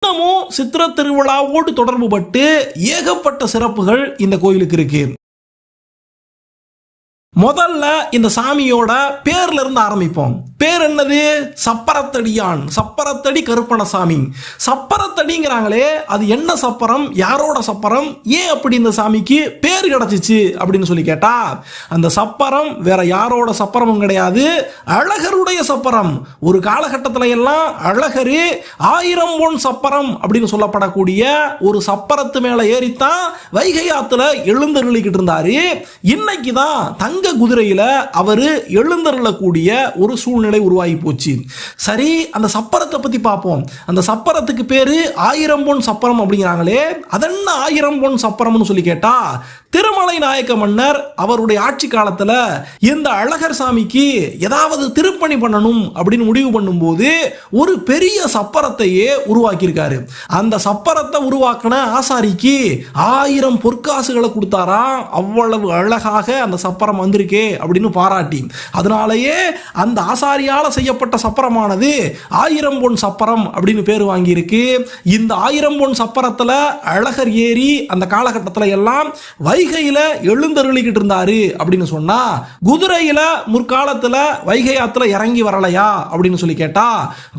இன்னமும் சித்திரை திருவிழாவோடு தொடர்பு பட்டு ஏகப்பட்ட சிறப்புகள் இந்த கோயிலுக்கு இருக்கு. முதல்ல இந்த சாமியோட பேர்ல இருந்து ஆரம்பிப்போம். பேர் என்னது? சப்பரத்தடியான், சப்பரத்தடி கருப்பணசாமி. சப்பரத்தடிங்கிறாங்களே, அது என்ன சப்பரம், யாரோட சப்பரம், ஏன் அப்படி இந்த சாமிக்கு பேர் கிடைச்சிச்சு அப்படின்னு சொல்லி கேட்டா, அந்த சப்பரம் வேற யாரோட சப்பரமும் கிடையாது, அழகருடைய சப்பரம். ஒரு காலகட்டத்தில் எல்லாம் அழகரு 1000 பொன் சப்பரம் அப்படின்னு சொல்லப்படக்கூடிய ஒரு சப்பரத்து மேல ஏறித்தான் வைகை ஆத்துல எழுந்தருளிக்கிட்டு இருந்தாரு. இன்னைக்கு தான் தங்க குதிரையில அவரு எழுந்தருளக்கூடிய ஒரு சூழ்நிலை உருவாகி போச்சு. சரி, அந்த சப்பரத்தை பத்தி பார்ப்போம். அந்த சப்பரத்துக்கு பேரு 1000 பொன் சப்பரம் அப்படிங்கிறாங்களே, அதென்ன 1000 பொன் சப்பரம்னு சொல்லி கேட்டா, திருமலை நாயக்க மன்னர் அவருடைய ஆட்சி காலத்துல இந்த அழகர் சாமிக்கு ஏதாவது திருப்பணி பண்ணணும் அப்படின்னு முடிவு பண்ணும்போது ஒரு பெரிய சப்பரத்தையே உருவாக்கியிருக்காரு. அந்த சப்பரத்தை உருவாக்கின ஆசாரிக்கு 1000 பொற்காசுகளை கொடுத்தாரா. அவ்வளவு அழகாக அந்த சப்பரம் வந்திருக்கே அப்படின்னு பாராட்டி, அதனாலேயே அந்த ஆசாரியால செய்யப்பட்ட சப்பரமானது 1000 பொன் சப்பரம் அப்படின்னு பேர் வாங்கியிருக்கு. இந்த 1000 பொன் சப்பரத்துல அழகர் ஏறி அந்த காலகட்டத்தில் எல்லாம் வைகையில எழுந்தருளிக்கிட்டு இருந்தாரு அப்படின்னு சொன்னா, குதிரையில முற்காலத்துல வைகை ஆத்துல இறங்கி வரலையா அப்படின்னு சொல்லி கேட்டா,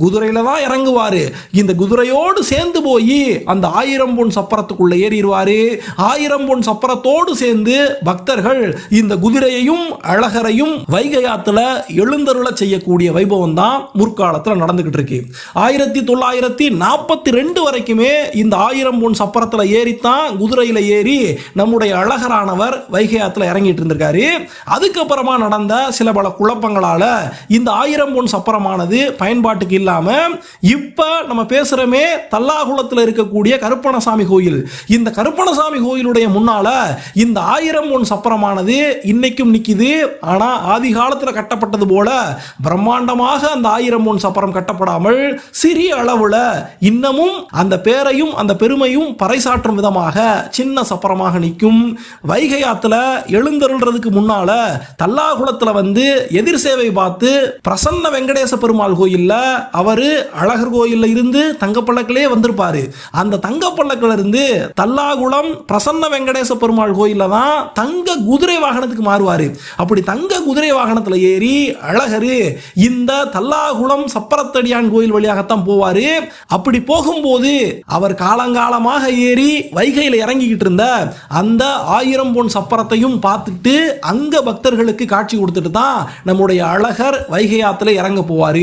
குதிரையில தான் இறங்குவாரு. இந்த குதிரையோடு சேர்ந்து போய் அந்த 1000 பொன் சப்பரத்துக்குள்ள ஏறிடுவாரு. 1000 பொன் சப்பரத்தோடு சேர்ந்து பக்தர்கள் இந்த குதிரையையும் அழகரையும் வைகை ஆத்துல எழுந்தருள செய்யக்கூடிய வைபவம் தான் முற்காலத்தில் நடந்துகிட்டு இருக்கு. 1942 வரைக்குமே இந்த 1000 பொன் சப்பரத்துல ஏறித்தான் குதிரையில ஏறி நம்முடைய அழகரானவர் வைகை ஆத்துல இறங்கிட்டு இருந்திருக்காரு. அதுக்கப்புறமா நடந்த சில பல குழப்பங்களால இந்த 1000 பொன் சப்பரமானது பயன்பாட்டுக்கு இல்லாம இப்ப நம்ம பேசுறமே தல்லாகுளத்தில் இருக்கக்கூடிய கருப்பணசாமி கோயில், இந்த கருப்பணசாமி கோயிலுடைய முன்னால இந்த 1000 பொன் சப்பரமானது இன்னைக்கும் நிக்குது. ஆனா ஆதி காலத்தில் கட்டப்பட்டது போல பிரம்மாண்டமாக அந்த 1000 பொன் சப்பரம் கட்டப்படாமல் சிறிய அளவுல இன்னமும் அந்த பேரையும் அந்த பெருமையும் பறைசாற்றும் விதமாக சின்ன சப்பரமாக நிற்கும். வைகை ஆத்துல எழுந்தருள்றதுக்கு முன்னால தல்லாகுளத்துல வந்து எதிர் சேவை பார்த்து பிரசன்ன வெங்கடேச பெருமாள் கோயில்ல அவரு அழகர் கோயில்ல இருந்து தங்கப்பள்ளக்கிலே வந்திருப்பாரு. அந்த தங்கப்பள்ளக்கில இருந்து தல்லாகுளம் பிரசன்ன வெங்கடேச பெருமாள் கோயில்ல தான் தங்க குதிரை வாகனத்துக்கு மாறுவாரு. அப்படி தங்க குதிரை வாகனத்துல ஏறி அழகரு இந்த தல்லாகுளம் சப்பரத்தடியான் கோயில் வழியாகத்தான் போவாரு. அப்படி போகும்போது அவர் காலங்காலமாக ஏறி வைகையில இறங்கிக்கிட்டு இருந்த அந்த 1000 பொன் சப்பரத்தையும் பார்த்துட்டு அங்க பக்தர்களுக்கு காட்சி கொடுத்துட்டு தான் நம்முடைய அழகர் வைகை ஆத்துல இறங்க போவாரு.